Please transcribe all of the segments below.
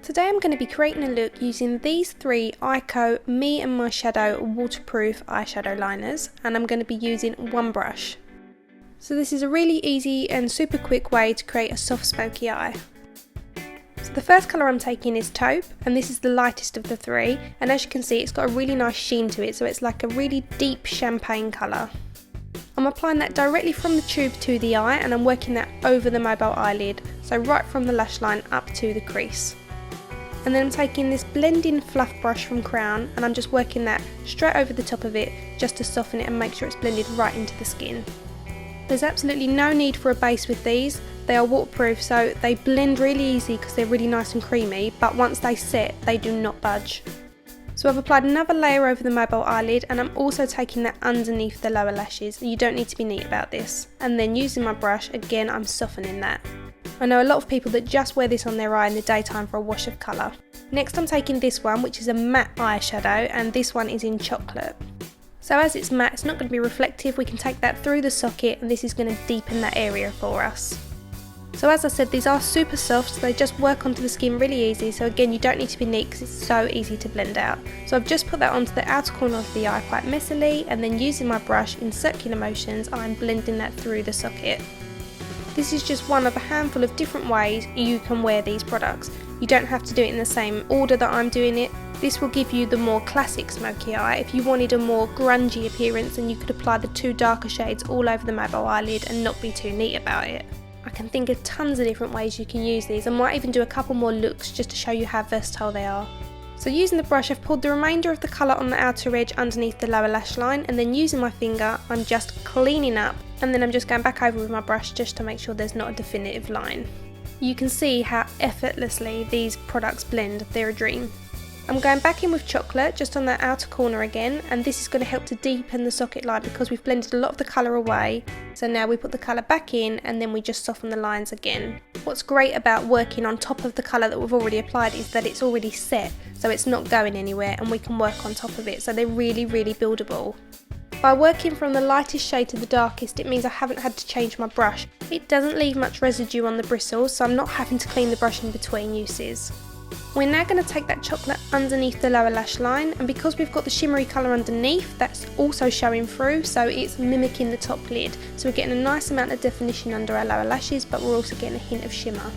Today I'm going to be creating a look using these three Eyeko Me and My Shadow waterproof eyeshadow liners, and I'm going to be using one brush. So this is a really easy and super quick way to create a soft smoky eye. So the first colour I'm taking is Taupe, and this is the lightest of the three, and as you can see it's got a really nice sheen to it, so it's like a really deep champagne colour. I'm applying that directly from the tube to the eye, and I'm working that over the mobile eyelid, so right from the lash line up to the crease. And then I'm taking this blending fluff brush from Crown, and I'm just working that straight over the top of it just to soften it and make sure it's blended right into the skin. There's absolutely no need for a base with these. They are waterproof, so they blend really easy because they're really nice and creamy, but once they set they do not budge. So I've applied another layer over the mobile eyelid, and I'm also taking that underneath the lower lashes. You don't need to be neat about this. And then using my brush, again I'm softening that. I know a lot of people that just wear this on their eye in the daytime for a wash of colour. Next I'm taking this one, which is a matte eyeshadow, and this one is in chocolate. So as it's matte, it's not going to be reflective. We can take that through the socket, and this is going to deepen that area for us. So as I said, these are super soft, so they just work onto the skin really easy. So again, you don't need to be neat because it's so easy to blend out. So I've just put that onto the outer corner of the eye quite messily, and then using my brush in circular motions, I'm blending that through the socket. This is just one of a handful of different ways you can wear these products. You don't have to do it in the same order that I'm doing it. This will give you the more classic smoky eye. If you wanted a more grungy appearance, then you could apply the two darker shades all over the mobile eyelid and not be too neat about it. I can think of tons of different ways you can use these. I might even do a couple more looks just to show you how versatile they are. So using the brush, I've pulled the remainder of the colour on the outer edge underneath the lower lash line, and then using my finger I'm just cleaning up, and then I'm just going back over with my brush just to make sure there's not a definitive line. You can see how effortlessly these products blend, they're a dream. I'm going back in with chocolate just on that outer corner again, and this is going to help to deepen the socket line because we've blended a lot of the colour away. So now we put the colour back in, and then we just soften the lines again. What's great about working on top of the colour that we've already applied is that it's already set, so it's not going anywhere and we can work on top of it, so they're really buildable. By working from the lightest shade to the darkest, it means I haven't had to change my brush. It doesn't leave much residue on the bristles, so I'm not having to clean the brush in between uses. We're now going to take that chocolate underneath the lower lash line, and because we've got the shimmery colour underneath, that's also showing through, so it's mimicking the top lid. So we're getting a nice amount of definition under our lower lashes, but we're also getting a hint of shimmer.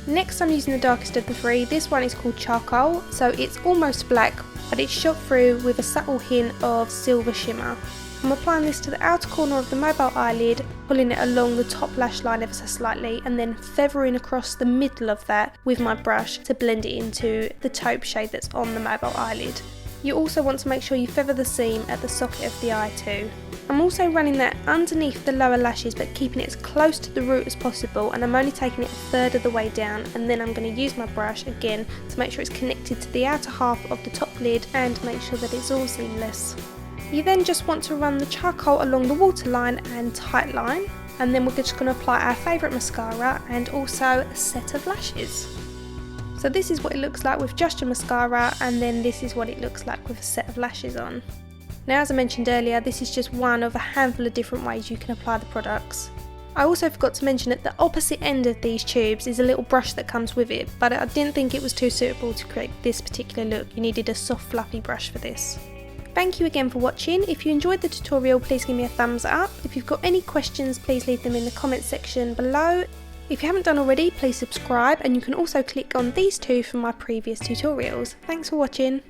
Next I'm using the darkest of the three. This one is called Charcoal, so it's almost black, but it's shot through with a subtle hint of silver shimmer. I'm applying this to the outer corner of the mobile eyelid, pulling it along the top lash line ever so slightly, and then feathering across the middle of that with my brush to blend it into the taupe shade that's on the mobile eyelid. You also want to make sure you feather the seam at the socket of the eye too. I'm also running that underneath the lower lashes, but keeping it as close to the root as possible, and I'm only taking it a third of the way down, and then I'm going to use my brush again to make sure it's connected to the outer half of the top lid and make sure that it's all seamless. You then just want to run the charcoal along the waterline and tight line, and then we're just going to apply our favourite mascara and also a set of lashes. So this is what it looks like with just your mascara, and then this is what it looks like with a set of lashes on. Now, as I mentioned earlier, this is just one of a handful of different ways you can apply the products. I also forgot to mention at the opposite end of these tubes is a little brush that comes with it, but I didn't think it was too suitable to create this particular look. You needed a soft fluffy brush for this. Thank you again for watching. If you enjoyed the tutorial, please give me a thumbs up. If you've got any questions, please leave them in the comment section below. If you haven't done already, please subscribe, and you can also click on these two from my previous tutorials. Thanks for watching.